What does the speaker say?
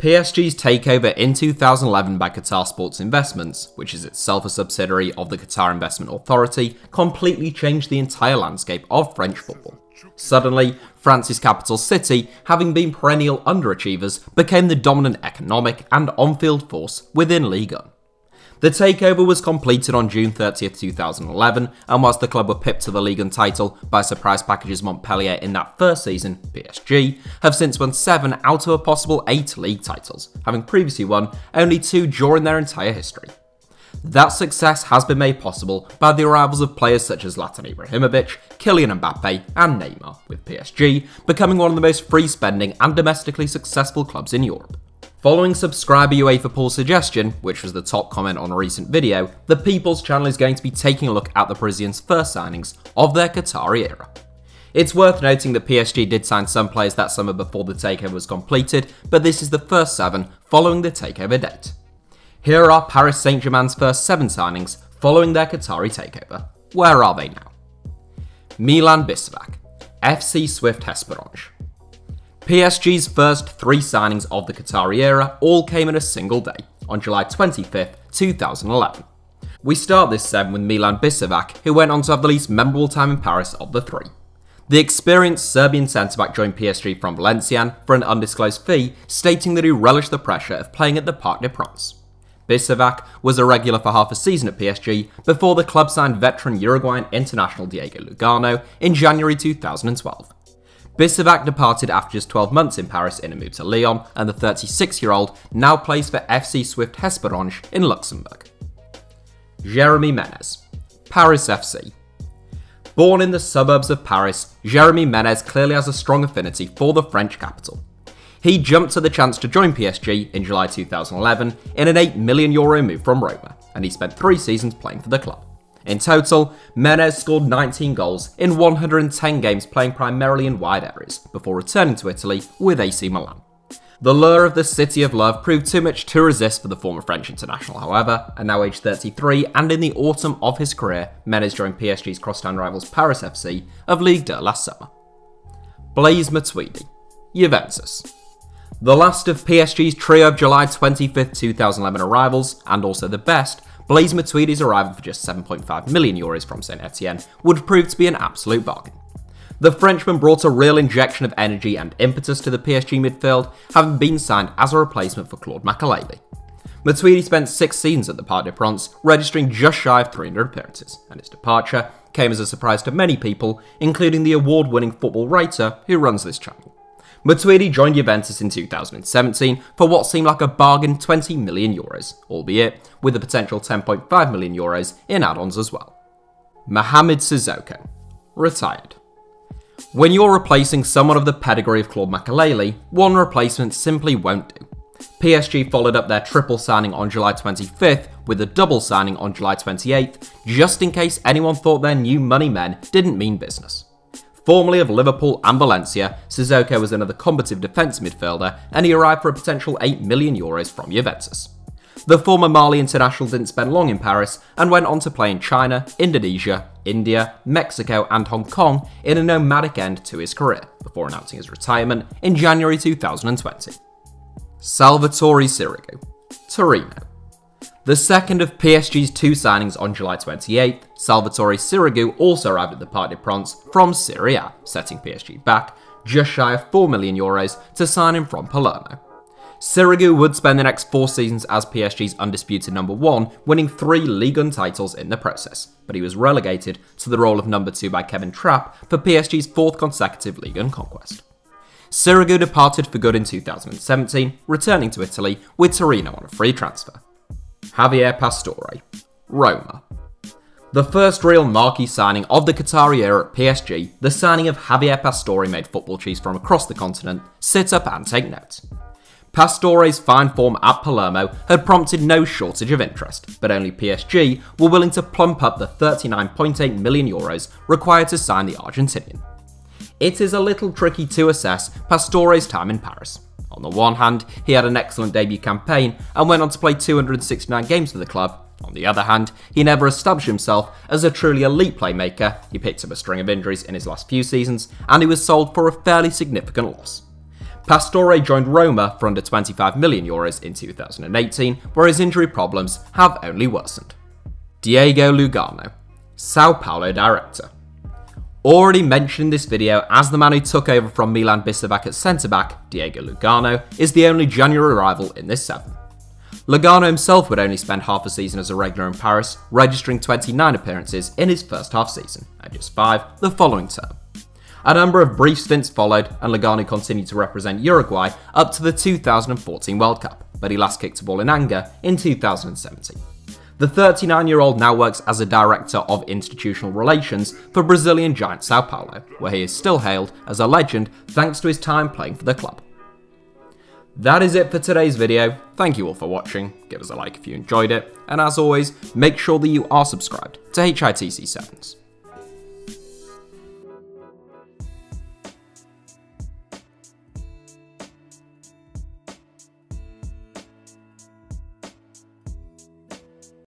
PSG's takeover in 2011 by Qatar Sports Investments, which is itself a subsidiary of the Qatar Investment Authority, completely changed the entire landscape of French football. Suddenly, France's capital city, having been perennial underachievers, became the dominant economic and on-field force within Ligue 1. The takeover was completed on June 30th, 2011, and whilst the club were pipped to the Ligue 1 title by surprise packages Montpellier in that first season, PSG have since won 7 out of a possible 8 league titles, having previously won only 2 during their entire history. That success has been made possible by the arrivals of players such as Zlatan Ibrahimovic, Kylian Mbappe and Neymar, with PSG becoming one of the most free-spending and domestically successful clubs in Europe. Following subscriber UEFA Paul's suggestion, which was the top comment on a recent video, the People's Channel is going to be taking a look at the Parisians' first signings of their Qatari era. It's worth noting that PSG did sign some players that summer before the takeover was completed, but this is the first 7 following the takeover date. Here are Paris Saint-Germain's first 7 signings following their Qatari takeover. Where are they now? Milan Biševac, FC Swift Hesperange. PSG's first 3 signings of the Qatari era all came in a single day, on July 25th, 2011. We start this 7 with Milan Biševac, who went on to have the least memorable time in Paris of the 3. The experienced Serbian centre-back joined PSG from Valenciennes for an undisclosed fee, stating that he relished the pressure of playing at the Parc des Princes. Biševac was a regular for half a season at PSG before the club signed veteran Uruguayan international Diego Lugano in January 2012. Biševac departed after just 12 months in Paris in a move to Lyon, and the 36-year-old now plays for FC Swift Hesperange in Luxembourg. Jérémy Ménez, Paris FC. Born in the suburbs of Paris, Jérémy Ménez clearly has a strong affinity for the French capital. He jumped at the chance to join PSG in July 2011 in an €8 million move from Roma, and he spent 3 seasons playing for the club. In total, Ménez scored 19 goals in 110 games playing primarily in wide areas, before returning to Italy with AC Milan. The lure of the City of Love proved too much to resist for the former French international, however, and now aged 33, and in the autumn of his career, Ménez joined PSG's crosstown rivals Paris FC of Ligue 2 last summer. Blaise Matuidi, Juventus. The last of PSG's trio of July 25th, 2011 arrivals, and also the best, Blaise Matuidi's arrival for just €7.5 million from Saint Etienne would prove to be an absolute bargain. The Frenchman brought a real injection of energy and impetus to the PSG midfield, having been signed as a replacement for Claude Makélélé. Matuidi spent 6 seasons at the Parc des Princes, registering just shy of 300 appearances, and his departure came as a surprise to many people, including the award-winning football writer who runs this channel. Matuidi joined Juventus in 2017 for what seemed like a bargain €20 million, albeit with the potential €10.5 million in add-ons as well. MOHAMED SISSOKO, retired. When you're replacing someone of the pedigree of Claude Makélélé, one replacement simply won't do. PSG followed up their triple signing on July 25th with a double signing on July 28th, just in case anyone thought their new money men didn't mean business. Formerly of Liverpool and Valencia, SISSOKO was another combative defence midfielder, and he arrived for a potential €8 million from Juventus. The former Mali international didn't spend long in Paris and went on to play in China, Indonesia, India, Mexico and Hong Kong in a nomadic end to his career, before announcing his retirement in January 2020. Salvatore SIRIGU, Torino. The second of PSG's 2 signings on July 28th, Salvatore SIRIGU also arrived at the Parc des Princes from Serie A, setting PSG back just shy of €4 million to sign him from Palermo. SIRIGU would spend the next 4 seasons as PSG's undisputed number 1, winning 3 Ligue 1 titles in the process, but he was relegated to the role of number 2 by Kevin Trapp for PSG's 4th consecutive Ligue 1 conquest. SIRIGU departed for good in 2017, returning to Italy with Torino on a free transfer. Javier Pastore, Roma. The first real marquee signing of the Qatari era at PSG, the signing of Javier Pastore made football chiefs from across the continent sit up and take note. Pastore's fine form at Palermo had prompted no shortage of interest, but only PSG were willing to plump up the €39.8 million required to sign the Argentinian. It is a little tricky to assess Pastore's time in Paris. On the one hand, he had an excellent debut campaign and went on to play 269 games for the club. On the other hand, he never established himself as a truly elite playmaker, he picked up a string of injuries in his last few seasons, and he was sold for a fairly significant loss. Pastore joined Roma for under €25 million in 2018, where his injury problems have only worsened. Diego Lugano, Sao Paulo director. Already mentioned in this video as the man who took over from Milan Bisabac at centre-back, Diego Lugano is the only January arrival in this seven. Lugano himself would only spend half a season as a regular in Paris, registering 29 appearances in his first half season, and just 5 the following term. A number of brief stints followed, and Lugano continued to represent Uruguay up to the 2014 World Cup, but he last kicked a ball in anger in 2017. The 39-year-old now works as a director of institutional relations for Brazilian giant Sao Paulo, where he is still hailed as a legend thanks to his time playing for the club. That is it for today's video. Thank you all for watching, give us a like if you enjoyed it, and as always, make sure that you are subscribed to HITC Sevens.